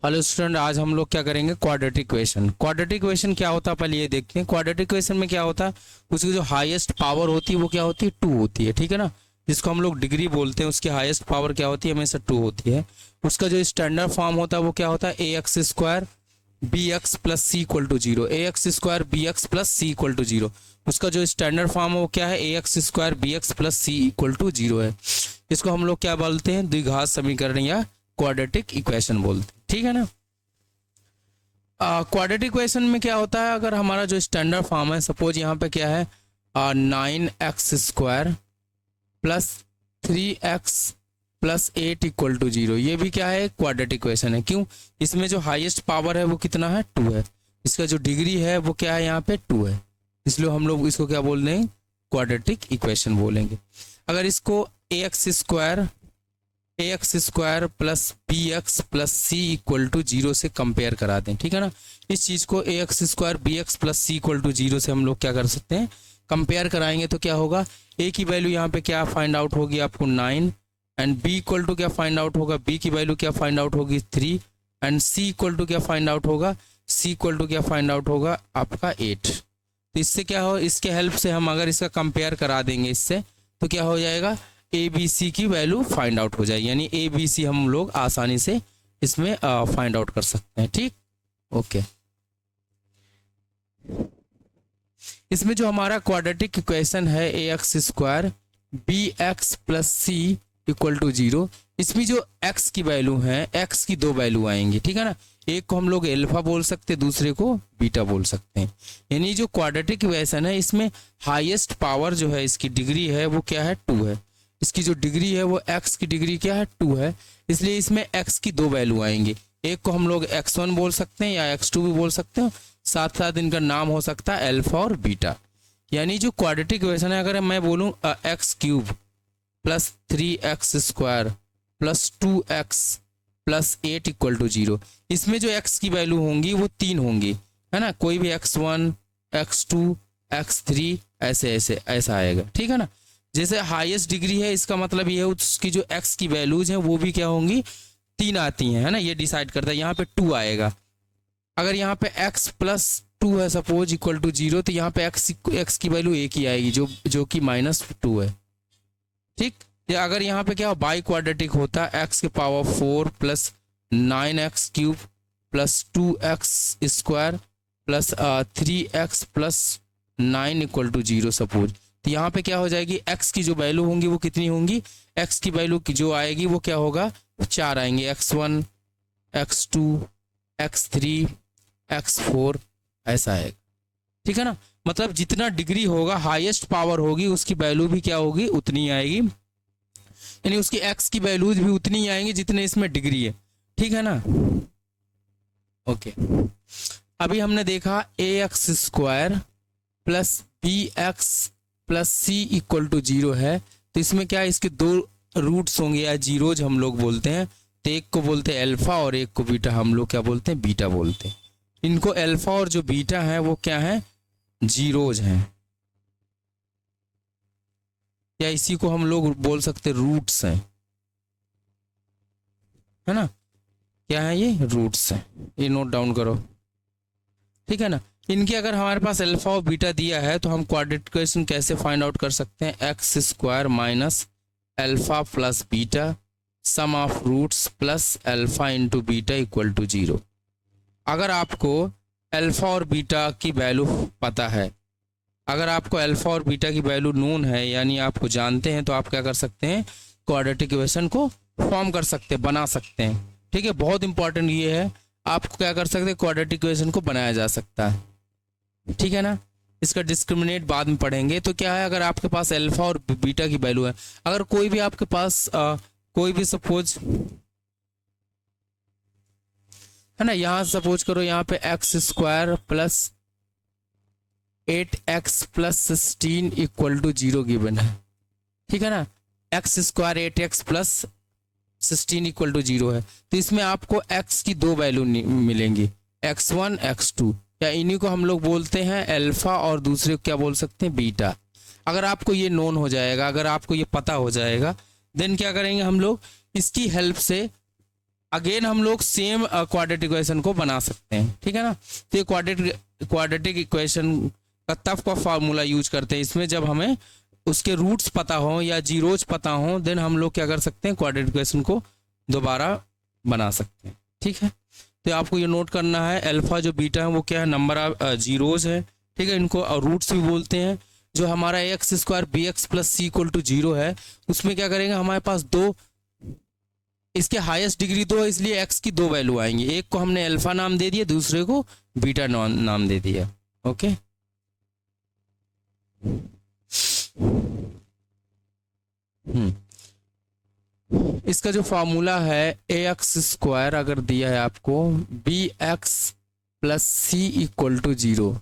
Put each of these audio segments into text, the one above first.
Hello student, आज हम लोग क्या करेंगे? Quadratic equation. क्वाड्रेटिक इक्वेशन क्या होता है पहले ये देखते हैं। क्वाड्रेटिक इक्वेशन में क्या होता है, उसकी जो हाईएस्ट पावर होती है वो क्या होती है? 2 होती है, ठीक है ना। जिसको हम लोग डिग्री बोलते हैं, उसकी हाईएस्ट पावर क्या होती है? हमेशा 2 होती है। उसका जो स्टैंडर्ड फॉर्म होता है वो क्या होता है? ए x square B x plus C equal to zero. A x square B x plus C equal to zero. उसका जो स्टैंडर्ड फॉर्म है वो क्या है? ए x square B x plus C equal to zero है। इसको हम लोग क्या बोलते हैं? द्विघात समीकरण या क्वाड्रेटिक इक्वेशन बोलते हैं, ठीक है ना। क्वाड्रेटिक इक्वेशन में क्या होता है, अगर हमारा जो स्टैंडर्ड फॉर्म है, सपोज यहाँ पे क्या है, 9x² plus 3x plus 8 equal to zero, ये भी क्या है? क्वाड्रेटिक इक्वेशन है। क्यों? इसमें जो हाईएस्ट पावर है वो कितना है? 2 है। इसका जो डिग्री है वो क्या है? यहाँ पे 2 है। इसलिए हम लोग इसको क्या बोल रहे हैं? क्वाड्रेटिक इक्वेशन बोलेंगे। अगर इसको a x square plus B x plus C equal to zero से कंपेयर करा दें, ठीक है ना। इस चीज को a x square B x plus C equal to zero से हम लोग क्या कर सकते हैं? कंपेयर कराएंगे तो क्या होगा? ए की वैल्यू यहाँ पे क्या फाइंड आउट होगी आपको? 9। एंड बी इक्वल टू क्या फाइंड आउट होगा? बी की वैल्यू क्या फाइंड आउट होगी? 3। एंड सी इक्वल टू क्या फाइंड आउट होगा? सी इक्वल टू क्या फाइंड आउट होगा आपका? 8। तो इससे क्या हो, इसके हेल्प से हम अगर इसका कंपेयर करा देंगे इससे, तो क्या हो जाएगा? ए बी सी की वैल्यू फाइंड आउट हो जाएगी। यानी ए बी सी हम लोग आसानी से इसमें फाइंड आउट कर सकते हैं, ठीक। ओके, इसमें जो हमारा क्वाड्रेटिक इक्वेशन है ए x square B x plus C equal to zero, इसमें जो x की वैल्यू है, x की 2 वैल्यू आएंगी, ठीक है ना। एक को हम लोग एल्फा बोल सकते हैं, दूसरे को बीटा बोल सकते हैं। यानी जो क्वाड्रेटिक इक्वेशन है इसमें हाईएस्ट पावर जो है, इसकी डिग्री है वो क्या है? 2 है। इसकी जो डिग्री है वो x की डिग्री क्या है? 2 है। इसलिए इसमें x की 2 वैल्यू आएंगी। एक को हम लोग x1 बोल सकते हैं या x2 भी बोल सकते हैं। साथ साथ इनका नाम हो सकता है अल्फा और बीटा। यानी जो क्वाड्रेटिक इक्वेशन है, अगर मैं बोलूँ x³ plus 3x² plus 2x plus 8 equal to zero, इसमें जो x की वैल्यू होंगी वो 3 होंगी, है ना। कोई भी x1 x2 x3 ऐसे ऐसे ऐसा आएगा, ठीक है ना। जैसे हाईएस्ट डिग्री है, इसका मतलब ये है उसकी जो x की वैल्यूज हैं वो भी क्या होंगी? 3 आती हैं, है ना। ये डिसाइड करता है। यहाँ पे 2 आएगा। अगर यहाँ पे x प्लस 2 है सपोज इक्वल टू जीरो, तो यहाँ पे x की वैल्यू 1 ही आएगी, जो कि -2 है, ठीक। या अगर यहाँ पे क्या बाई क्वाड्रेटिक होता है, x के power 4 plus 9x³ plus 2x² plus 3x plus 9 equal to zero suppose, तो यहाँ पे क्या हो जाएगी? x की जो वैल्यू होंगी वो कितनी होंगी? x की वैल्यू की जो आएगी वो क्या होगा? 4 आएंगे। x1 x2 x3 x4 ऐसा आएगा, ठीक है ना। मतलब जितना डिग्री होगा, हाईएस्ट पावर होगी, उसकी वैल्यू भी क्या होगी? उतनी आएगी। यानी उसकी x की वैल्यूज भी उतनी आएंगी जितने इसमें डिग्री है, ठीक है ना। ओके, अभी हमने देखा a x square plus B x plus C equal to zero है। तो इसमें क्या है? इसके 2 रूट्स होंगे या जीरोज हम लोग बोलते हैं। तो एक को बोलते हैं अल्फा और एक को बीटा, हम लोग क्या बोलते हैं? बीटा बोलते हैं। इनको अल्फा और जो बीटा है वो क्या है? जीरोज हैं, या इसी को हम लोग बोल सकते रूट्स हैं, है ना। क्या है ये? रूट्स हैं। ये नोट डाउन करो, ठीक है ना। इनके अगर हमारे पास अल्फा और बीटा दिया है तो हम क्वाड्रेटिक इक्वेशन कैसे फाइंड आउट कर सकते हैं? x² minus alpha plus beta sum of roots plus alpha into beta equal to zero. अगर आपको अल्फा और बीटा की वैल्यू पता है, अगर आपको अल्फा और बीटा की वैल्यू नोन है, यानी आपको जानते हैं, तो आप क्या कर सकते हैं? क्वाड्रेटिक इक्वेशन को फॉर्म कर सकते हैं, बना सकते हैं, ठीक है। बहुत इंपॉर्टेंट ये है, आपको क्या कर सकते हैं? क्वाड्रेटिक इक्वेशन को बनाया जा सकता है, ठीक है ना। इसका डिस्क्रिमिनेट बाद में पढ़ेंगे। तो क्या है, अगर आपके पास अल्फा और बीटा की वैल्यू है, अगर कोई भी आपके पास कोई भी सपोज, है ना, यहाँ सपोज करो यहाँ पे x² plus 8x plus 16 equal to zero given है, ठीक है ना। x² 8x plus 16 equal to zero है। तो इसमें आपको x की 2 वैल्यू मिलेंगी, x1 x2, या इन्हीं को हम लोग बोलते हैं अल्फा और दूसरे को क्या बोल सकते हैं? बीटा। अगर आपको ये नोन हो जाएगा, अगर आपको ये पता हो जाएगा, देन क्या करेंगे हम लोग? इसकी हेल्प से अगेन हम लोग सेम क्वाड्रेटिक इक्वेशन को बना सकते हैं, ठीक है ना। तो ये क्वाड्रेटिक इक्वेशन का तब का फार्मूला यूज करते हैं इसमें जब हमें उसके रूट्स पता हो या जीरोज पता हो, देन हम लोग क्या कर सकते हैं, क्वाड्रेटिक इक्वेशन को दोबारा बना सकते हैं, ठीक है। तो आपको ये नोट करना है, अल्फा जो बीटा है वो क्या है, नंबर ऑफ जीरोज है, ठीक है। इनको रूट्स भी बोलते हैं। जो हमारा x square B x plus C equal to zero है, उसमें क्या करेंगे, हमारे पास दो, इसके हाईएस्ट डिग्री दो है, इसलिए एक्स की दो वैल्यू आएंगी। एक को हमने अल्फा नाम दे दिया, दूसरे को बीटा नाम दे दिया, ओके। इसका जो फॉर्मूला है ए एक्स स्क्वायर अगर दिया है आपको b x plus C equal to zero,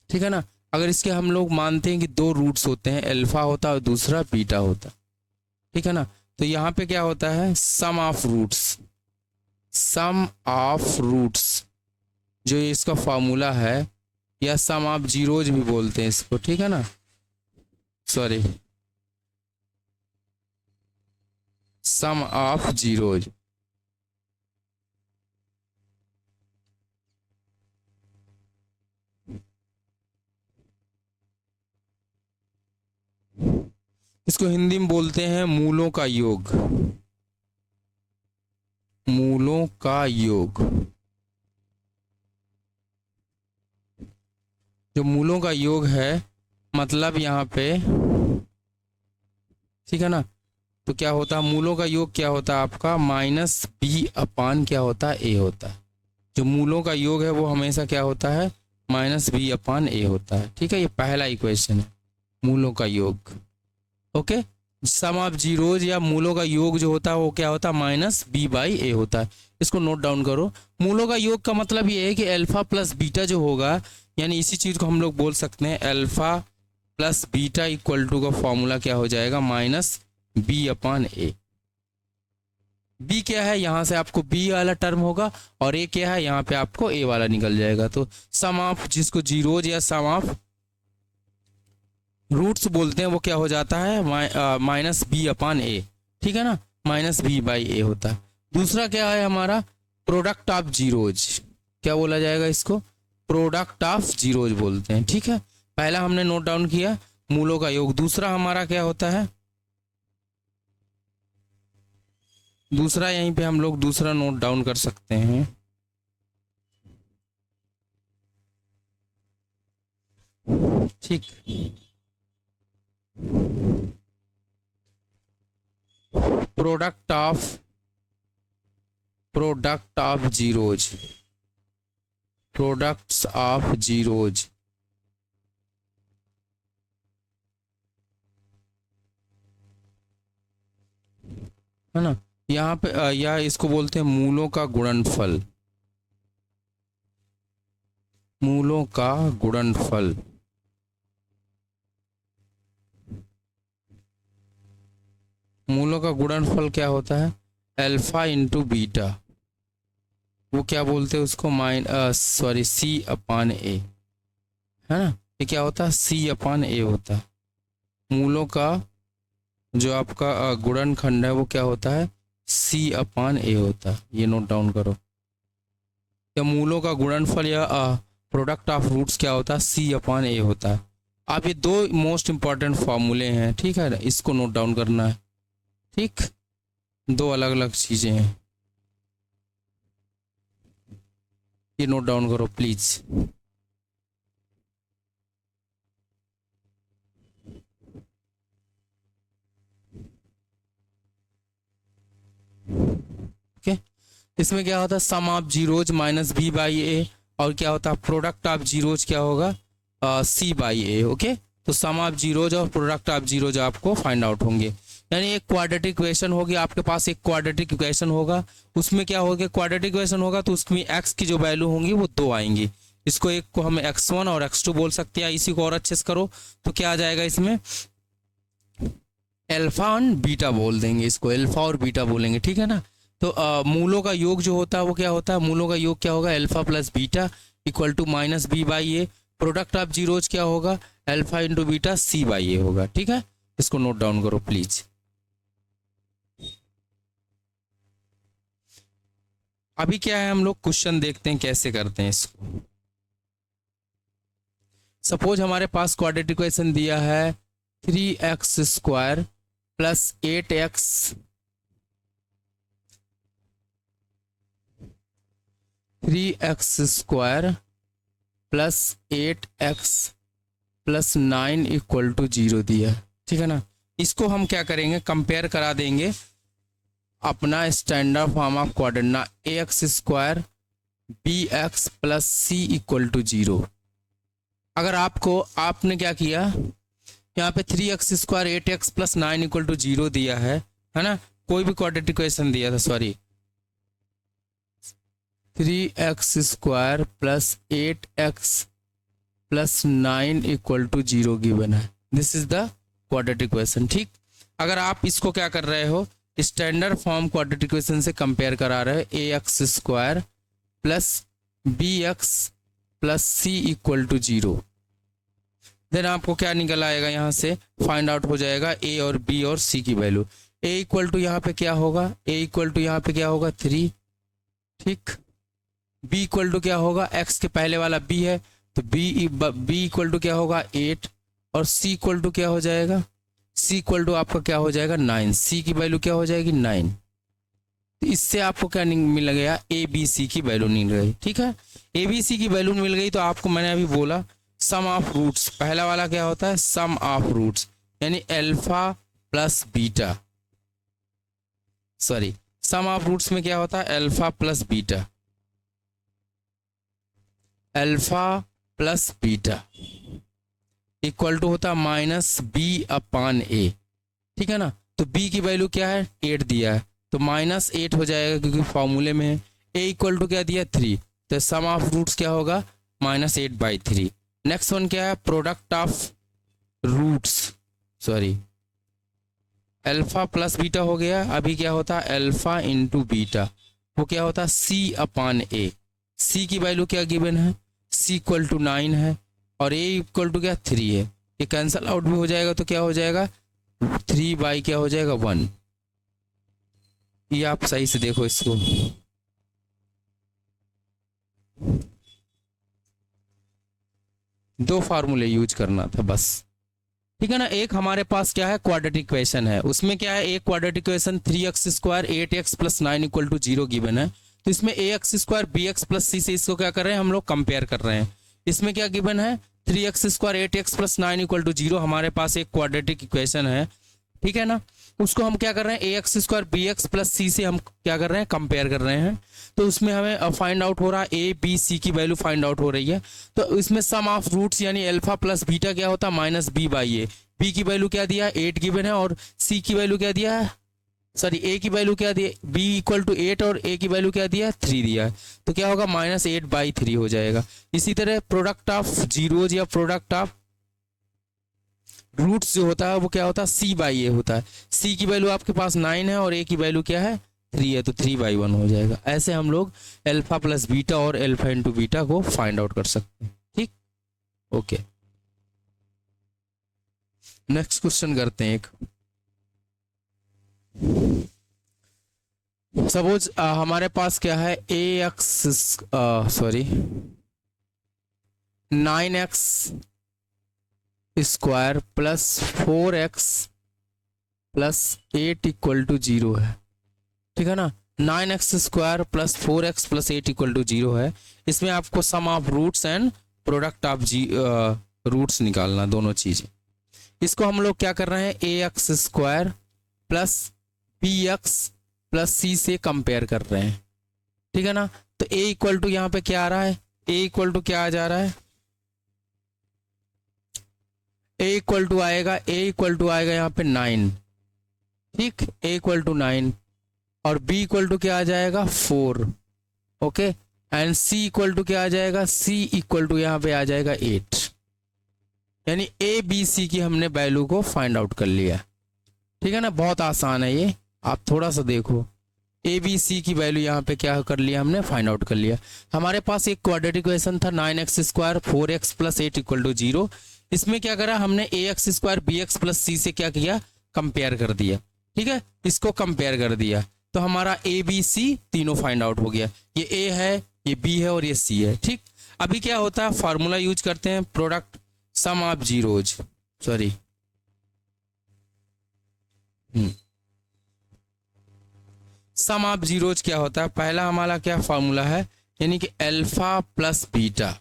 ठीक है ना। अगर इसके हम लोग मानते हैं कि दो रूट्स होते हैं, अल्फा होता है और दूसरा बीटा होता है, ठीक है ना। तो यहाँ पे क्या होता है, sum of roots, sum of roots जो इसका फॉर्मूला है, या सम ऑफ जीरोज भी बोलते हैं इसको, ठीक है ना, सॉरी सम ऑफ जीरोज। इसको हिंदी में बोलते हैं मूलों का योग, मूलों का योग। जो मूलों का योग है मतलब यहाँ पे, ठीक है ना। तो क्या होता है, मूलों का योग क्या होता है आपका, माइनस बी अपान क्या होता है, ए होता है। जो मूलों का योग है वो हमेशा क्या होता है, माइनस बी अपान ए होता है, ठीक है। ये पहला इक्वेशन है, मूलों का योग, ओके। सम ऑफ जीरोज या मूलों का योग जो होता है वो क्या होता है, माइनस बी बाई ए होता है। इसको नोट डाउन करो। मूलों का योग का मतलब ये है कि अल्फा प्लस बीटा जो होगा, यानी इसी चीज को हम लोग बोल सकते हैं alpha plus beta equal to का फॉर्मूला क्या हो जाएगा, minus b upon a. B क्या है, यहां से आपको बी वाला टर्म होगा, और ए क्या है, यहाँ पे आपको ए वाला निकल जाएगा। तो सम ऑफ, जिसको जीरोज या सम ऑफ रूट्स बोलते हैं, वो क्या हो जाता है, माइनस बी अपान ए, ठीक है ना, माइनस बी बाई ए होता है। दूसरा क्या है हमारा, प्रोडक्ट ऑफ जीरोज, क्या बोला जाएगा इसको, प्रोडक्ट ऑफ जीरोज बोलते हैं, ठीक है। पहला हमने नोट डाउन किया मूलों का योग। दूसरा हमारा क्या होता है, दूसरा यहीं पे हम लोग दूसरा नोट डाउन कर सकते हैं, ठीक। Product of zeros, products of zeros, है ना। यहाँ पे या इसको बोलते हैं मूलों का गुणनफल, मूलों का गुणनफल। मूलों का गुणनफल क्या होता है, अल्फा इंटू बीटा, वो क्या बोलते हैं उसको, सॉरी सी अपान ए, है ना। ये क्या होता है, सी अपान ए होता है। मूलों का जो आपका गुणनखंड है वो क्या होता है, सी अपान ए होता है। ये नोट डाउन करो। या मूलों का गुणनफल या प्रोडक्ट ऑफ रूट्स क्या होता है, सी अपान ए होता है। आप ये दो मोस्ट इंपॉर्टेंट फॉर्मूले हैं, ठीक है, इसको नोट डाउन करना है, ठीक। दो अलग अलग चीजें हैं, ये नोट डाउन करो प्लीज। ओके, इसमें क्या होता है, sum of zeros minus B by A, और क्या होता है प्रोडक्ट ऑफ जीरोज क्या होगा, सी बाई ए, ओके। तो सम ऑफ जीरोज और प्रोडक्ट ऑफ जीरोज आपको फाइंड आउट होंगे। यानी एक क्वाड्रेटिक इक्वेशन होगी आपके पास, एक क्वाड्रेटिक इक्वेशन होगा, उसमें क्या होगा, क्वाड्रेटिक इक्वेशन होगा तो उसमें एक्स की जो वैल्यू होंगी वो दो आएंगी। इसको एक को हम x1 और x2 बोल सकते हैं। इसी को और अच्छे से करो तो क्या आ जाएगा, इसमें अल्फा और बीटा बोल देंगे, इसको अल्फा और बीटा बोलेंगे, ठीक है ना। तो मूलों का योग जो होता है वो क्या होता है, मूलों का योग क्या होगा, alpha plus beta equal to minus B by A. Product of zeros क्या होगा, alpha into beta C by A होगा, ठीक है। इसको नोट डाउन करो प्लीज। अभी क्या है, हम लोग क्वेश्चन देखते हैं कैसे करते हैं इसको। सपोज हमारे पास क्वाड्रेटिक इक्वेशन दिया है 3x square plus 8x square plus 8x plus 9 equal to 0 दिया है, ठीक है ना। इसको हम क्या करेंगे, कंपेयर करा देंगे अपना standard form of quadrant, a x square B x plus C equal to 0। अगर आपने क्या किया, यहाँ पे 3x square 8x plus 9 equal to 0 दिया है ना। कोई भी क्वाड्रेटिक इक्वेशन दिया था, sorry 3x square plus 8x plus 9 equal to 0 given है। This is the quadratic equation, ठीक। अगर आप इसको क्या कर रहे हो, स्टैंडर्ड फॉर्म क्वाड्रेटिक इक्वेशन से कंपेयर करा रहे हो, A x square plus B x plus C equal to 0, then आपको क्या निकल आएगा, यहाँ से फाइंड आउट हो जाएगा ए और बी और सी की वैल्यू। ए इक्वल टू यहाँ पे क्या होगा, ए इक्वल टू यहाँ पे क्या होगा 3, ठीक। बी इक्वल टू क्या होगा, एक्स के पहले वाला बी है तो बी इक्वल टू क्या होगा 8, और सी इक्वल टू क्या हो जाएगा, सी इक्वल टू आपका क्या हो जाएगा 9, सी की वैल्यू क्या हो जाएगी 9। तो इससे आपको क्या मिल गया, ए बी सी की वैल्यू मिल गई, ठीक है। ए बी सी की वैल्यू मिल गई तो आपको मैंने अभी बोला सम ऑफ रूट्स, पहला वाला क्या होता है सम ऑफ रूट्स, यानी alpha plus beta, sorry sum of roots में क्या होता है alpha plus beta, alpha plus beta equal to होता है माइनस बी अपान ए, ठीक है ना। तो बी की वैल्यू क्या है 8 दिया है तो माइनस 8 हो जाएगा क्योंकि फॉर्मूले में है। ए इक्वल टू क्या दिया 3, तो सम ऑफ रूट्स क्या होगा -8/3। नेक्स्ट वन क्या है, product of roots, sorry alpha plus beta हो गया। अभी क्या होता है अल्फा इंटू बीटा, वो क्या होता है सी अपान ए। सी की वैल्यू क्या गिवन है, सी इक्वल टू 9 है और ए इक्वल टू क्या 3 है। ये कैंसल आउट भी हो जाएगा तो क्या हो जाएगा 3 बाई क्या हो जाएगा 1। ये आप सही से देखो इसको, दो फार्मूले यूज करना था बस, ठीक है ना। एक हमारे पास क्या है क्वाड्रेटिक इक्वेशन है, उसमें क्या है एक quadratic equation 3x square 8x plus 9 equal to 0 given है। तो इसमें A x square B x plus C से इसको क्या कर रहे हैं हम लोग कंपेयर कर रहे हैं। इसमें क्या गिवन है 3x square 8x plus 9 equal to 0, हमारे पास एक क्वाड्रेटिक इक्वेशन है, ठीक है ना। उसको हम क्या कर रहे हैं A x square B x plus C से हम क्या कर रहे हैं कंपेयर कर रहे हैं। तो उसमें हमें फाइंड आउट हो रहा है ए बी सी की वैल्यू फाइंड आउट हो रही है। तो इसमें सम ऑफ रूट्स यानी अल्फा प्लस बीटा क्या होता है minus B by a. B की वैल्यू क्या दिया 8 गिवन है और सी की वैल्यू क्या दिया है, सॉरी ए की वैल्यू क्या दी, बी इक्वल टू 8 और ए की वैल्यू क्या दिया 3 दिया है। तो क्या होगा -8/3 हो जाएगा। इसी तरह प्रोडक्ट ऑफ जीरोज या प्रोडक्ट ऑफ रूट्स जो होता है वो क्या होता है सी बाई ए होता है। सी की वैल्यू आपके पास 9 है और ए की वैल्यू क्या है 3 है, तो 3/1 हो जाएगा। ऐसे हम लोग अल्फा प्लस बीटा और अल्फा इंटू बीटा को फाइंड आउट कर सकते हैं, ठीक। ओके, नेक्स्ट क्वेश्चन करते हैं एक। सपोज हमारे पास क्या है ए X sorry 9x square plus 4x plus 8 equal to 0 है, ठीक है ना। 9x square plus 4x plus 8 equal to 0 है। इसमें आपको sum of roots and product of roots निकालना, दोनों चीजें। इसको हम लोग क्या कर रहे हैं A x square plus B x plus C से कंपेयर कर रहे हैं, ठीक है ना। तो ए इक्वल टू यहाँ पे क्या आ रहा है, ए इक्वल टू क्या आ जा रहा है, ए इक्वल टू आएगा यहाँ पे 9, ठीक, ए इक्वल टू 9 और बी इक्वल टू क्या आ जाएगा 4, okay. And c equal to क्या आ जाएगा, सी इक्वल टू यहाँ पे आ जाएगा 8। यानी ए बी सी की हमने वैल्यू को फाइंड आउट कर लिया, ठीक है ना। बहुत आसान है ये, आप थोड़ा सा देखो। ए बी सी की वैल्यू यहाँ पे क्या कर लिया हमने फाइंड आउट कर लिया। हमारे पास एक क्वाड्रेटिक इक्वेशन था 9x square 4x plus 8 equal to 0। इसमें क्या करा हमने A x square B x plus C से क्या किया कंपेयर कर दिया, ठीक है। इसको कंपेयर कर दिया तो हमारा ए बी सी तीनों फाइंड आउट हो गया। ये ए है, ये बी है और ये सी है। ठीक, अभी क्या होता है, फार्मूला यूज करते हैं, product sum of zeros, sorry sum of zeros क्या होता है, पहला हमारा क्या फार्मूला है, यानी कि alpha plus beta,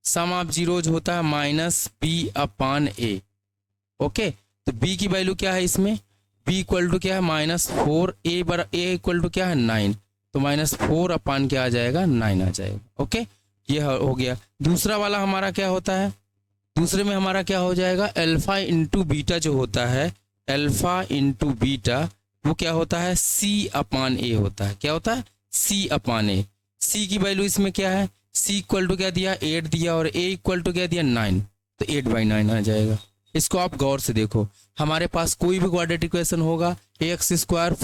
sum of zeros होता है minus b upon a. Okay, तो बी की वैल्यू क्या है इसमें, बी इक्वल टू क्या है -4, ए इक्वल टू क्या है 9, तो -4 अपान क्या आ जाएगा 9 आ जाएगा। ओके, ये हो गया। दूसरा वाला हमारा क्या होता है, दूसरे में हमारा क्या हो जाएगा, अल्फा इंटू बीटा जो होता है, अल्फा इंटू बीटा वो क्या होता है सी अपान ए होता है। क्या होता है, सी अपान ए। सी की वैल्यू इसमें क्या है, सी इक्वल टू क्या दिया 8 दिया, और ए इक्वल टू क्या दिया 9, तो 8/9 आ जाएगा। इसको आप गौर से देखो, हमारे पास कोई भी क्वाड्रेटिक इक्वेशन होगा, ax square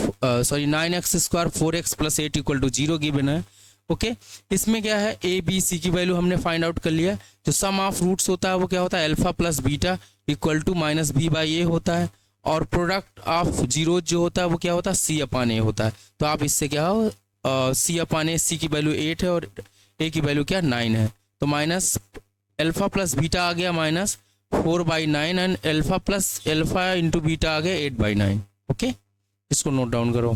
sorry 9x square 4x plus 8 equal to 0 given है। ओके, इसमें क्या है, ए बी सी की वैल्यू हमने फाइंड आउट कर लिया। जो सम ऑफ रूट्स होता है वो क्या होता है, alpha plus beta equal to minus B by A होता है, और प्रोडक्ट ऑफ जीरो जो होता है वो क्या होता है, सी अपान ए होता है। तो आप इससे क्या हो, सी अपान ए, सी की वैल्यू 8 है और ए की वैल्यू क्या 9 है, तो माइनस अल्फा प्लस बीटा आ गया -4/9 and alpha plus alpha into beta आ गया 8/9। ओके, इसको नोट डाउन करो।